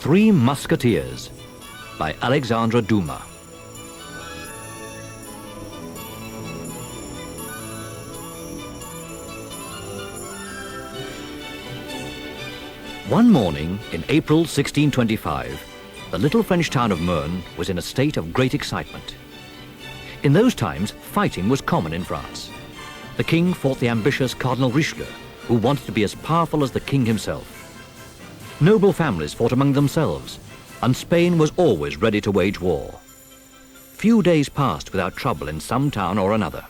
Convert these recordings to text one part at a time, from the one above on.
Three Musketeers by Alexandre Dumas. One morning in April 1625, the little French town of Meun was in a state of great excitement. In those times, fighting was common in France. The king fought the ambitious Cardinal Richelieu, who wanted to be as powerful as the king himself. Noble families fought among themselves, and Spain was always ready to wage war. Few days passed without trouble in some town or another.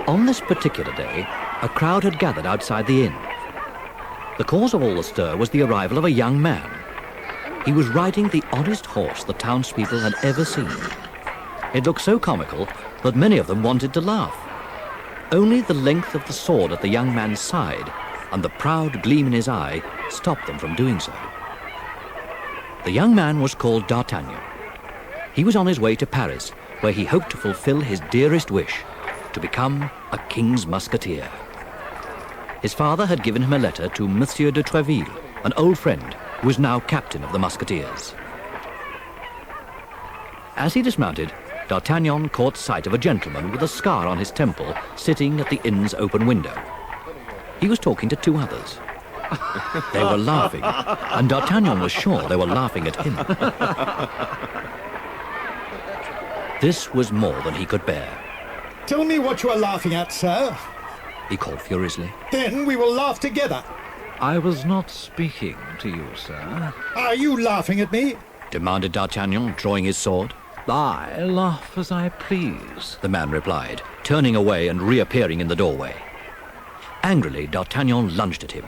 On this particular day, a crowd had gathered outside the inn. The cause of all the stir was the arrival of a young man. He was riding the oddest horse the townspeople had ever seen. It looked so comical that many of them wanted to laugh. Only the length of the sword at the young man's side and the proud gleam in his eye stopped them from doing so. The young man was called D'Artagnan. He was on his way to Paris, where he hoped to fulfill his dearest wish, to become a king's musketeer. His father had given him a letter to Monsieur de Treville, an old friend who was now captain of the Musketeers. As he dismounted, D'Artagnan caught sight of a gentleman with a scar on his temple sitting at the inn's open window. He was talking to two others. They were laughing, and D'Artagnan was sure they were laughing at him. This was more than he could bear. Tell me what you are laughing at, sir. He called furiously. Then we will laugh together. I was not speaking to you, sir. Are you laughing at me? Demanded D'Artagnan, drawing his sword. I laugh as I please, The man replied, turning away and reappearing in the doorway. Angrily, D'Artagnan lunged at him.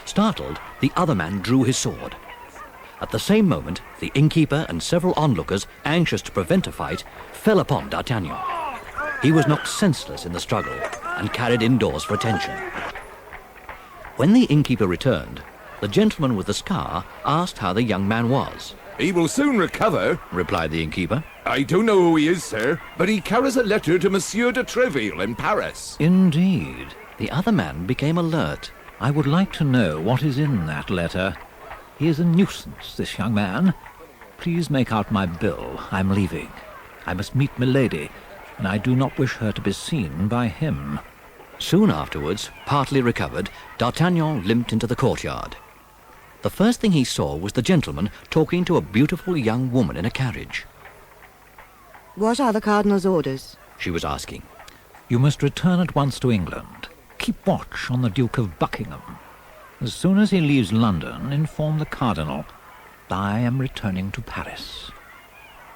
Startled, the other man drew his sword. At the same moment, the innkeeper and several onlookers, anxious to prevent a fight, fell upon D'Artagnan. He was knocked senseless in the struggle and carried indoors for attention. When the innkeeper returned, the gentleman with the scar asked how the young man was. "He will soon recover," Replied the innkeeper. "I don't know who he is, sir, but he carries a letter to Monsieur de Treville in Paris." Indeed. The other man became alert. I would like to know what is in that letter. He is a nuisance, this young man. Please make out my bill. I'm leaving. I must meet Milady, and I do not wish her to be seen by him. Soon afterwards, partly recovered, D'Artagnan limped into the courtyard. The first thing he saw was the gentleman talking to a beautiful young woman in a carriage. What are the Cardinal's orders? She was asking. You must return at once to England. Keep watch on the Duke of Buckingham. As soon as he leaves London, inform the Cardinal. I am returning to Paris.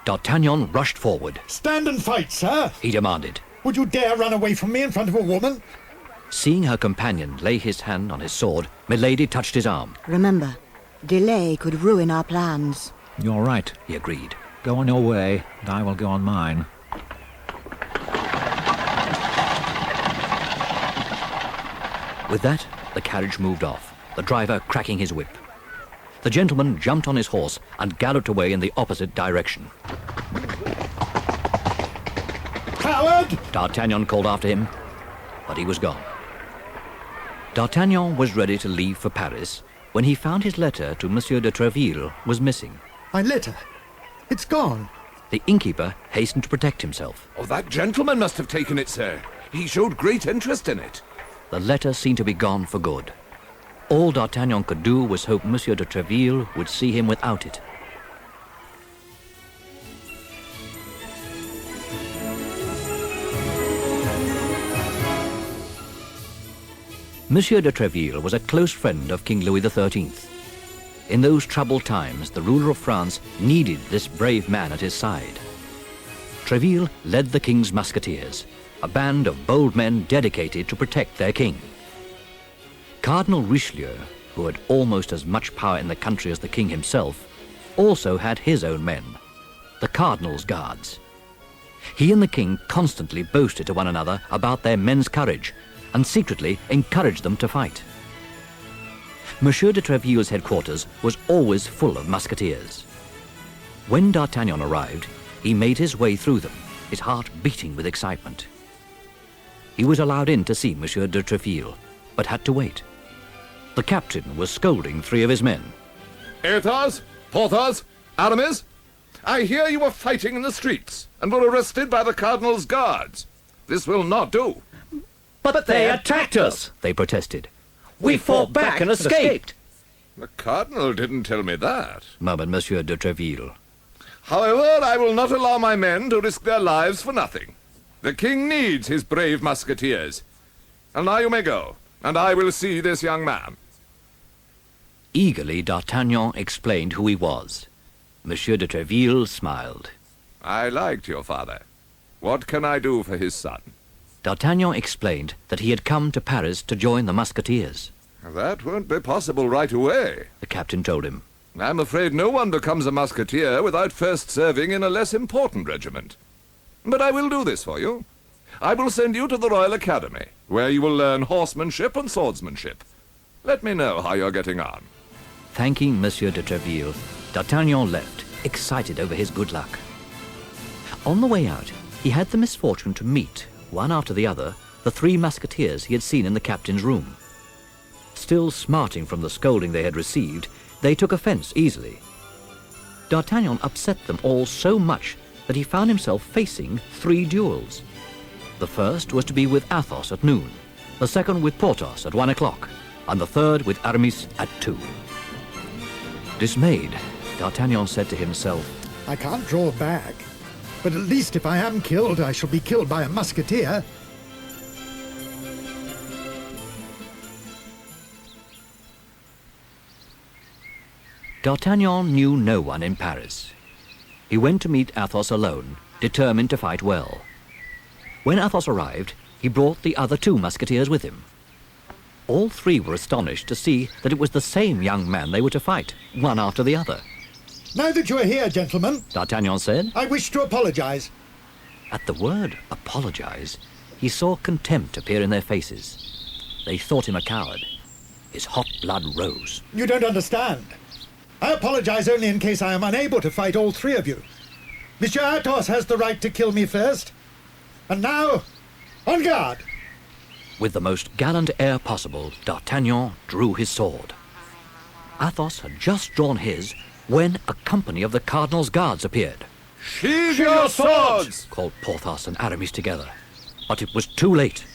D'Artagnan rushed forward. Stand and fight, sir. He demanded. Would you dare run away from me in front of a woman? Seeing her companion lay his hand on his sword, Milady touched his arm. Remember, delay could ruin our plans. You're right. He agreed. Go on your way, and I will go on mine. With that, the carriage moved off, the driver cracking his whip. The gentleman jumped on his horse and galloped away in the opposite direction. Coward! D'Artagnan called after him, but he was gone. D'Artagnan was ready to leave for Paris when he found his letter to Monsieur de Treville was missing. My letter. It's gone. The innkeeper hastened to protect himself. "Oh, that gentleman must have taken it, sir. He showed great interest in it." The letter seemed to be gone for good. All D'Artagnan could do was hope Monsieur de Treville would see him without it. Monsieur de Treville was a close friend of King Louis XIII. In those troubled times, the ruler of France needed this brave man at his side. Treville led the king's musketeers, a band of bold men dedicated to protect their king. Cardinal Richelieu, who had almost as much power in the country as the king himself, also had his own men, the Cardinal's guards. He and the king constantly boasted to one another about their men's courage and secretly encouraged them to fight. Monsieur de Treville's headquarters was always full of musketeers. When D'Artagnan arrived, he made his way through them, his heart beating with excitement. He was allowed in to see Monsieur de Treville, but had to wait. The captain was scolding three of his men. Athos, Porthos, Aramis, I hear you were fighting in the streets and were arrested by the cardinal's guards. This will not do. But they attacked us! They protested. We fought back and escaped! The cardinal didn't tell me that. Murmured Monsieur de Treville. However, I will not allow my men to risk their lives for nothing. The king needs his brave musketeers. And now you may go, and I will see this young man. Eagerly, D'Artagnan explained who he was. Monsieur de Treville smiled. I liked your father. What can I do for his son? D'Artagnan explained that he had come to Paris to join the Musketeers. That won't be possible right away. The captain told him. I'm afraid no one becomes a musketeer without first serving in a less important regiment. But I will do this for you. I will send you to the Royal Academy, where you will learn horsemanship and swordsmanship. Let me know how you're getting on. Thanking Monsieur de Treville, D'Artagnan left, excited over his good luck. On the way out, he had the misfortune to meet, one after the other, the three musketeers he had seen in the captain's room. Still smarting from the scolding they had received, they took offence easily. D'Artagnan upset them all so much that he found himself facing 3 duels. The first was to be with Athos at noon, the second with Porthos at 1 o'clock, and the third with Aramis at 2. Dismayed, D'Artagnan said to himself, I can't draw back. But at least if I am killed, I shall be killed by a musketeer. D'Artagnan knew no one in Paris. He went to meet Athos alone, determined to fight well. When Athos arrived, he brought the other 2 musketeers with him. All 3 were astonished to see that it was the same young man they were to fight, one after the other. Now that you are here, gentlemen, D'Artagnan said. I wish to apologize. At the word apologize, he saw contempt appear in their faces. They thought him a coward. His hot blood rose. You don't understand. I apologize only in case I am unable to fight all 3 of you. Monsieur Athos has the right to kill me first. And now, en garde! With the most gallant air possible, D'Artagnan drew his sword. Athos had just drawn his when a company of the cardinal's guards appeared. Sheathe your swords! Called Porthos and Aramis together. But it was too late.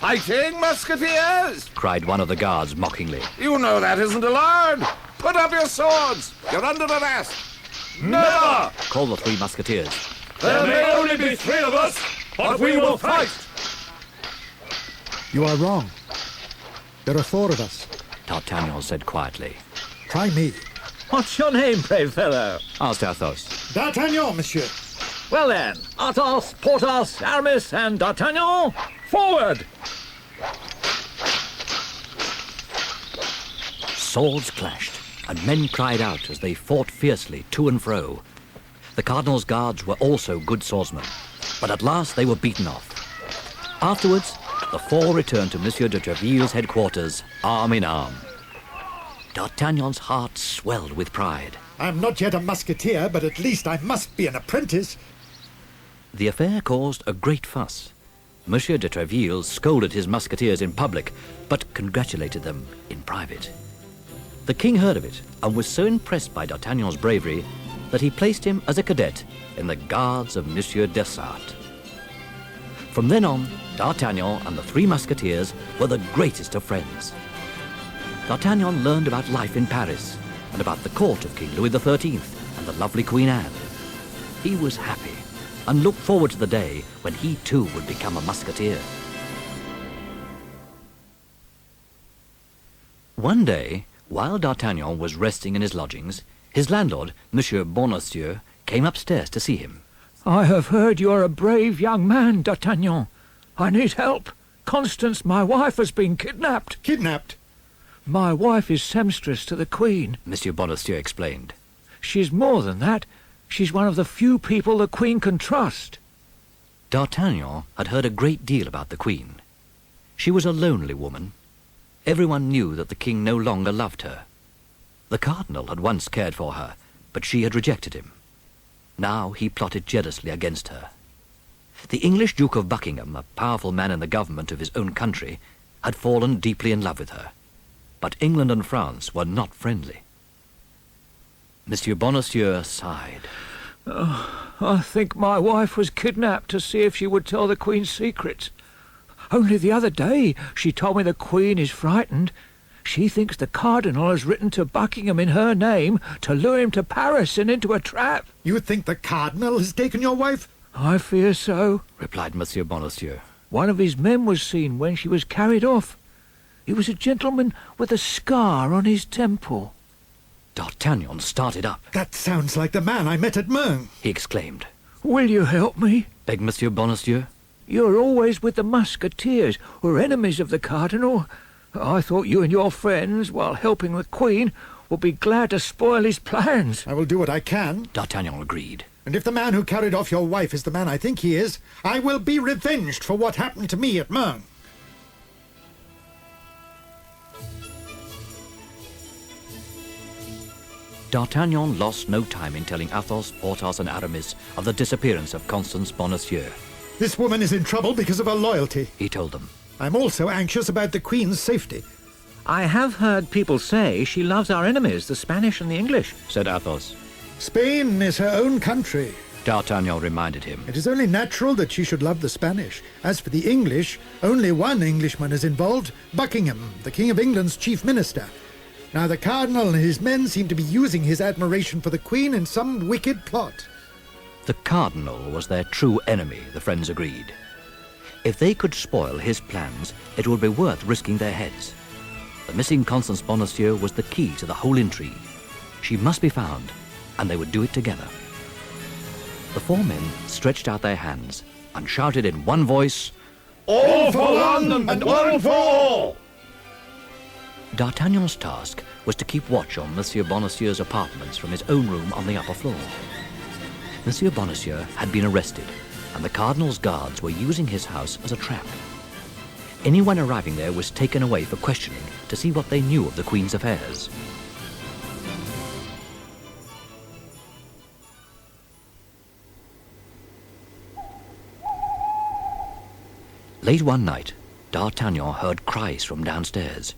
Fighting, musketeers! Cried one of the guards mockingly. You know that isn't allowed! Put up your swords! You're under arrest! Never! Called the 3 musketeers. There may only be 3 of us, but we will fight! You are wrong. There are 4 of us. D'Artagnan said quietly. Try me. What's your name, brave fellow? Asked Athos. D'Artagnan, monsieur. Well then, Athos, Porthos, Aramis, and D'Artagnan, forward! Swords clashed, and men cried out as they fought fiercely to and fro. The cardinal's guards were also good swordsmen, but at last they were beaten off. Afterwards, the 4 returned to Monsieur de Treville's headquarters, arm in arm. D'Artagnan's heart swelled with pride. I am not yet a musketeer, but at least I must be an apprentice. The affair caused a great fuss. Monsieur de Treville scolded his musketeers in public, but congratulated them in private. The king heard of it and was so impressed by D'Artagnan's bravery that he placed him as a cadet in the guards of Monsieur Dessart. From then on, D'Artagnan and the 3 musketeers were the greatest of friends. D'Artagnan learned about life in Paris and about the court of King Louis XIII and the lovely Queen Anne. He was happy and looked forward to the day when he too would become a musketeer. One day, while D'Artagnan was resting in his lodgings, his landlord, Monsieur Bonacieux, came upstairs to see him. I have heard you are a brave young man, D'Artagnan. I need help. Constance, my wife, has been kidnapped. Kidnapped? My wife is seamstress to the Queen. Monsieur Bonacieux explained. She's more than that. She's one of the few people the Queen can trust. D'Artagnan had heard a great deal about the Queen. She was a lonely woman. Everyone knew that the king no longer loved her. The cardinal had once cared for her, but she had rejected him. Now he plotted jealously against her. The English Duke of Buckingham, a powerful man in the government of his own country, had fallen deeply in love with her. But England and France were not friendly. Monsieur Bonacieux sighed. I think my wife was kidnapped to see if she would tell the Queen's secrets. Only the other day she told me the Queen is frightened. She thinks the Cardinal has written to Buckingham in her name to lure him to Paris and into a trap. You think the Cardinal has taken your wife? I fear so, replied Monsieur Bonacieux. One of his men was seen when she was carried off. He was a gentleman with a scar on his temple. D'Artagnan started up. That sounds like the man I met at Meung. He exclaimed. Will you help me? Begged Monsieur Bonacieux. You're always with the Musketeers, who are enemies of the Cardinal. I thought you and your friends, while helping the Queen, would be glad to spoil his plans. I will do what I can. D'Artagnan agreed. And if the man who carried off your wife is the man I think he is, I will be revenged for what happened to me at Meung. D'Artagnan lost no time in telling Athos, Porthos, and Aramis of the disappearance of Constance Bonacieux. This woman is in trouble because of her loyalty. He told them. I'm also anxious about the Queen's safety. I have heard people say she loves our enemies, the Spanish and the English, Said Athos. Spain is her own country. D'Artagnan reminded him. It is only natural that she should love the Spanish. As for the English, only one Englishman is involved, Buckingham, the King of England's chief minister. Now the Cardinal and his men seem to be using his admiration for the Queen in some wicked plot. The Cardinal was their true enemy, the friends agreed. If they could spoil his plans, it would be worth risking their heads. The missing Constance Bonacieux was the key to the whole intrigue. She must be found, and they would do it together. The four men stretched out their hands and shouted in one voice, All for one and one for all! D'Artagnan's task was to keep watch on Monsieur Bonacieux's apartments from his own room on the upper floor. Monsieur Bonacieux had been arrested, and the Cardinal's guards were using his house as a trap. Anyone arriving there was taken away for questioning to see what they knew of the Queen's affairs. Late one night, D'Artagnan heard cries from downstairs.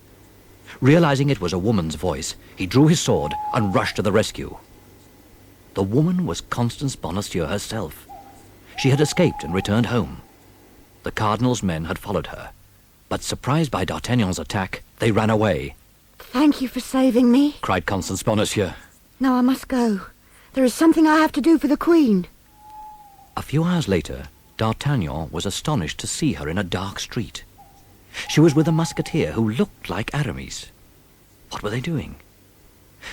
Realizing it was a woman's voice, he drew his sword and rushed to the rescue. The woman was Constance Bonacieux herself. She had escaped and returned home. The Cardinal's men had followed her, but surprised by D'Artagnan's attack, they ran away, Thank you for saving me. cried Constance Bonacieux. Now I must go. There is something I have to do for the Queen. A few hours later, D'Artagnan was astonished to see her in a dark street. She was with a musketeer who looked like Aramis. What were they doing?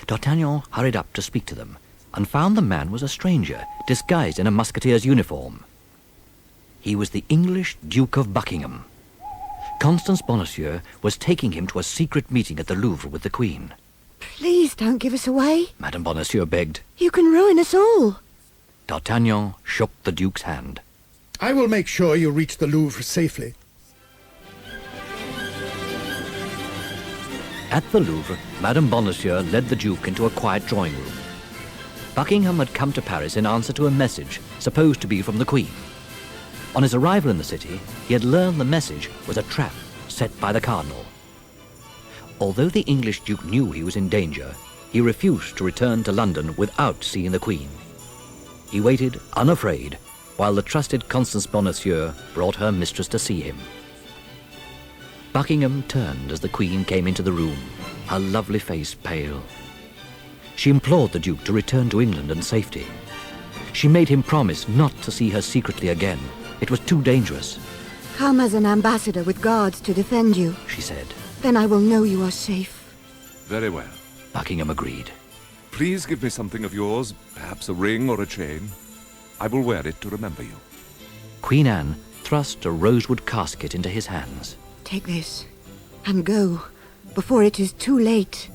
D'Artagnan hurried up to speak to them, and found the man was a stranger, disguised in a musketeer's uniform. He was the English Duke of Buckingham. Constance Bonacieux was taking him to a secret meeting at the Louvre with the Queen. Please don't give us away. Madame Bonacieux begged. You can ruin us all. D'Artagnan shook the Duke's hand. I will make sure you reach the Louvre safely. At the Louvre, Madame Bonacieux led the Duke into a quiet drawing room. Buckingham had come to Paris in answer to a message supposed to be from the Queen. On his arrival in the city, he had learned the message was a trap set by the Cardinal. Although the English Duke knew he was in danger, he refused to return to London without seeing the Queen. He waited, unafraid, while the trusted Constance Bonacieux brought her mistress to see him. Buckingham turned as the Queen came into the room, her lovely face pale. She implored the Duke to return to England in safety. She made him promise not to see her secretly again. It was too dangerous, Come as an ambassador with guards to defend you. she said. Then I will know you are safe. Very well. Buckingham agreed. Please give me something of yours, perhaps a ring or a chain. I will wear it to remember you. Queen Anne thrust a rosewood casket into his hands. Take this and go before it is too late.